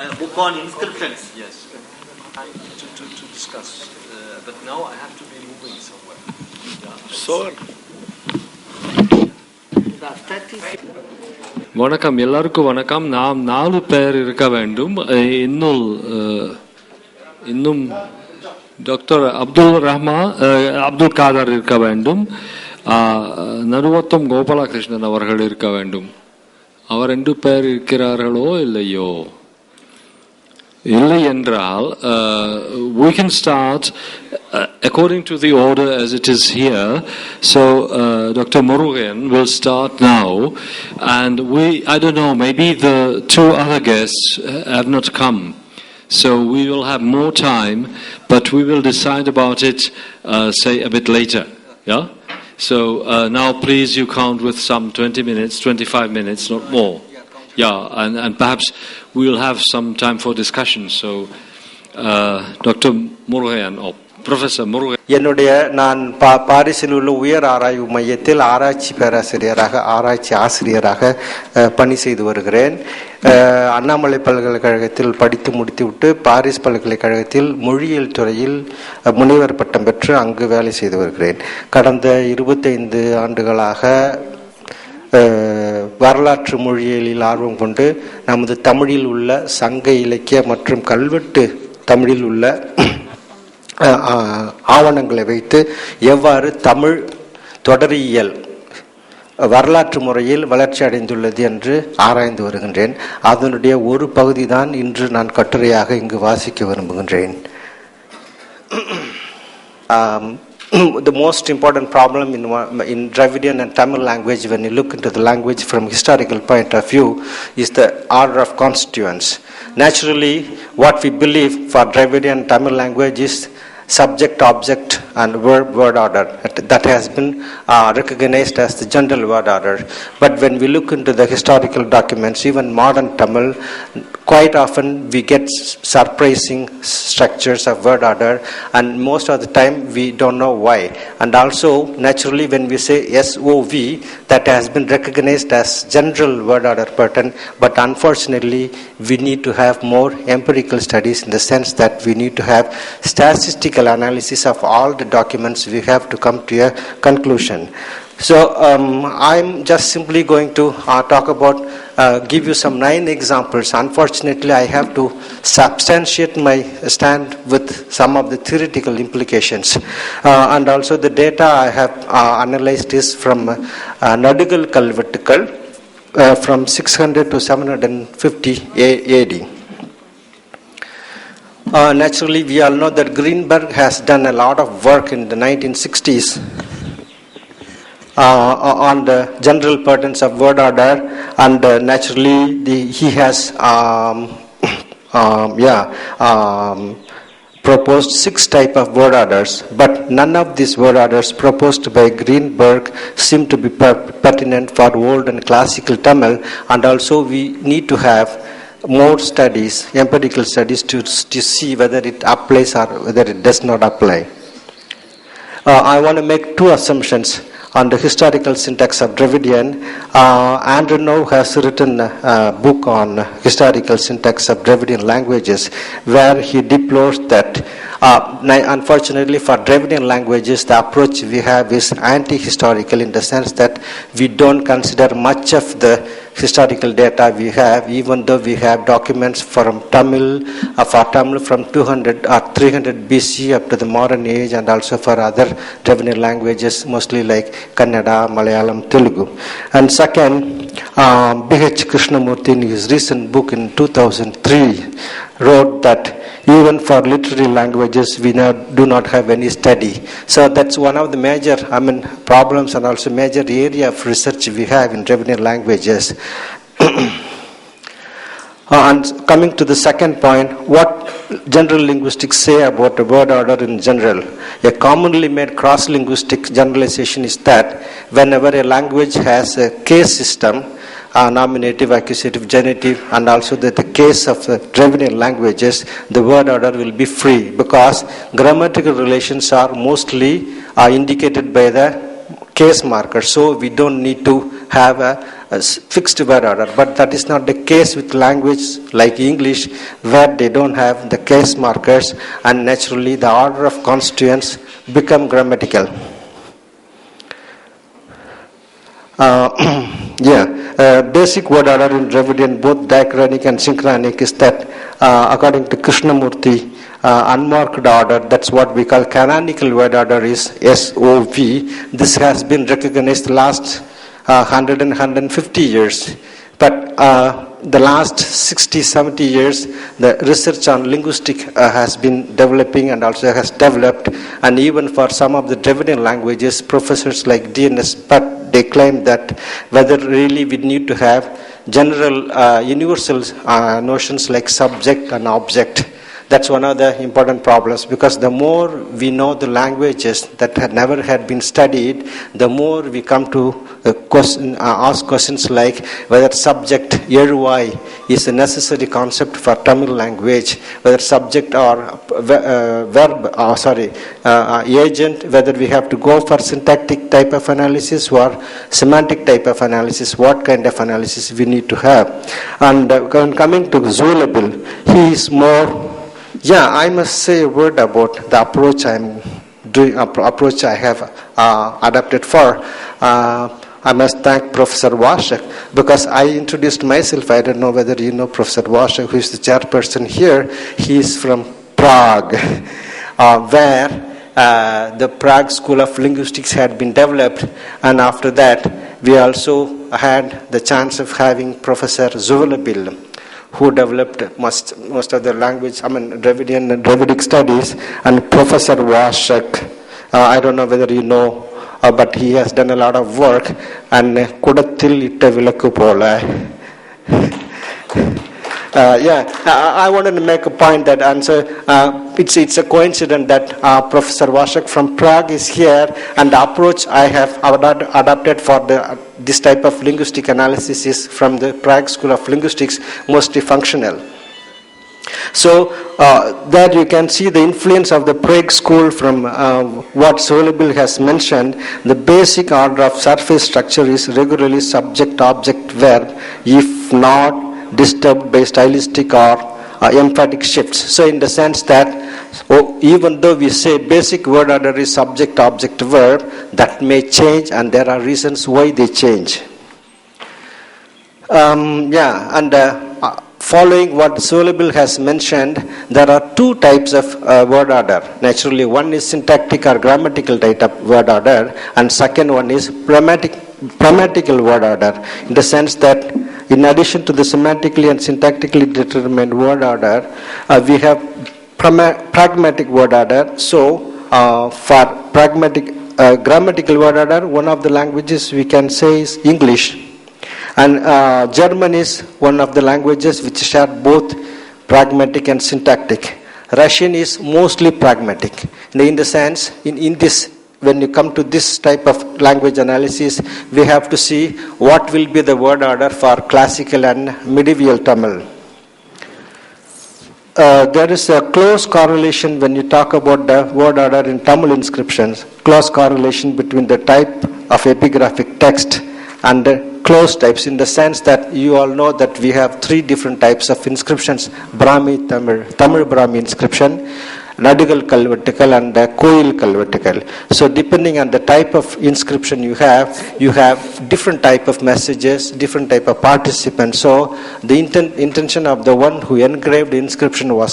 a book on inscriptions. Yes. To discuss. But now I have to be moving somewhere. So. வணக்கம் எல்லாருக்கும் வணக்கம். நாம் 4 பேர் இருக்க வேண்டும். இன்னும் டாக்டர் அப்துல் காதர் இருக்க வேண்டும். நருவத்தம் கோபாலகிருஷ்ணன் அவர்கள் இருக்க வேண்டும். அவர் 2 பேர் இருக்கிறார்களோ இல்லையோ? இல்லை என்றால் we can start according to the order as it is here. So Dr. Murugan will start now, and I don't know, maybe the 2 other guests have not come, so we will have more time, but we will decide about it say a bit later. Yeah, so now please you count with some 20 minutes, 25 minutes, not more. Yeah, and perhaps we will have some time for discussion. So Dr. Murugan or Professor Murugan. நான் பாரிஸில் உள்ள உயர் ஆராய்வு மையத்தில் ஆராய்ச்சி ஆசிரியராக பணி செய்து வருகிறேன். அண்ணாமலை பல்கலைக்கழகத்தில் படித்து முடித்துவிட்டு பாரிஸ் பல்கலைக்கழகத்தில் மொழியியல் துறையில் முனைவர் பட்டம் பெற்று அங்கு வேலை செய்து வருகிறேன். கடந்த 25 ஆண்டுகளாக வரலாற்று மொழியியலில் ஆர்வம் கொண்டு நமது தமிழில் உள்ள சங்க இலக்கிய மற்றும் கல்வெட்டு தமிழில் உள்ள ஆவணங்களை வைத்து எவ்வாறு தமிழ் தொடரியல் வரலாற்று முறையில் வளர்ச்சி அடைந்துள்ளது என்று ஆராய்ந்து வருகின்றேன். அதனுடைய ஒரு பகுதி தான் இன்று நான் கட்டுரையாக இங்கு வாசிக்க விரும்புகின்றேன். The most important problem in Dravidian and Tamil language, when you look into the language from historical point of view, is the order of constituents. Naturally, what we believe for Dravidian and Tamil language is subject, object and verb word order. That has been recognized as the general word order. But when we look into the historical documents, even modern Tamil, quite often we get surprising structures of word order, and most of the time we don't know why. And also, naturally, when we say SOV, that has been recognized as general word order pattern, but unfortunately we need to have more empirical studies, in the sense that we need to have statistical analysis of all the documents. We have to come to a conclusion. So I'm just simply going to talk about, give you some 9 examples. Unfortunately, I have to substantiate my stand with some of the theoretical implications. And also the data I have analyzed is from Nadugal Kalvattukal from 600 to 750 AD. Naturally, we all know that Greenberg has done a lot of work in the 1960s on the general patterns of word order, and naturally he has proposed 6 type of word orders, but none of these word orders proposed by Greenberg seem to be pertinent for old and classical Tamil, and also we need to have more studies, empirical studies, to see whether it applies or whether it does not apply. I want to make 2 assumptions on the historical syntax of Dravidian. Andrew Noe has written a book on historical syntax of Dravidian languages, where he deplores that unfortunately for Dravidian languages the approach we have is anti-historical, in the sense that we don't consider much of the historical data we have, even though we have documents from Tamil from 200 or 300 BC up to the modern age, and also for other Dravidian languages, mostly like Kannada, Malayalam, Telugu. And second, B.H. Krishnamurthy in his recent book in 2003 wrote that even for literary languages we do not have any study. So that's one of the major problems, and also major area of research we have in Dravidian languages. And coming to the second point, what general linguistics say about the word order in general? A commonly made cross-linguistic generalization is that whenever a language has a case system, nominative, accusative, genitive, and also the case of the Dravidian languages, the word order will be free, because grammatical relations are mostly indicated by the case marker. So we don't need to have fixed word order, but that is not the case with language like English, where they don't have the case markers, and naturally the order of constituents become grammatical. Basic word order in Dravidian, both diachronic and synchronic, is that according to Krishnamurti, unmarked order, that's what we call canonical word order, is SOV. This has been recognized last 100 and 150 years. But the last 60, 70 years, the research on linguistic has been developing and also has developed. And even for some of the Dravidian languages, professors like DNS, but they claim that whether really we need to have general universal notions like subject and object. That's one of the important problems, because the more we know the languages that had never had been studied, the more we come to ask questions like whether subject yeruvai is a necessary concept for Tamil language, whether subject or agent, whether we have to go for syntactic type of analysis or semantic type of analysis, what kind of analysis we need to have. And coming to Zulabil, he is more. I must say a word about the approach I'm doing. Approach I have adapted for. I must thank Professor Washak, because I introduced myself. I don't know whether you know Professor Washak, who is the chairperson here. He is from Prague, where the Prague School of Linguistics had been developed, and after that we also had the chance of having Professor Zulabil, who developed most of the language, Dravidian and Dravidic studies, and Professor Washak. I don't know whether you know, but he has done a lot of work, and Kudathil itta vilakku pola. I wanted to make a point that it's a coincidence that Professor Washak from Prague is here, and the approach I have adapted for this type of linguistic analysis is from the Prague School of Linguistics, mostly functional. So there you can see the influence of the Prague School from what Zulabil has mentioned. The basic order of surface structure is regularly subject, object, verb, if not disturbed by stylistic or emphatic shifts. So in the sense that even though we say basic word order is subject, object, verb, that may change, and there are reasons why they change. Following what Zulabil has mentioned, there are two types of word order. Naturally, one is syntactic or grammatical type of word order, and second one is grammatical word order, in the sense that in addition to the semantically and syntactically determined word order, we have pragmatic word order. So, for grammatical word order, one of the languages we can say is English. And German is one of the languages which share both pragmatic and syntactic. Russian is mostly pragmatic. In the sense, in this, when you come to this type of language analysis, we have to see what will be the word order for classical and medieval Tamil. There is a close correlation when you talk about the word order in Tamil inscriptions, close correlation between the type of epigraphic text and the closed types, in the sense that you all know that we have three different types of inscriptions: Brahmi Tamil Brahmi inscription, Nadigal Kalvertical, and Koil Kalvertical. So depending on the type of inscription you have different type of messages, different type of participants. So the intention of the one who engraved the inscription was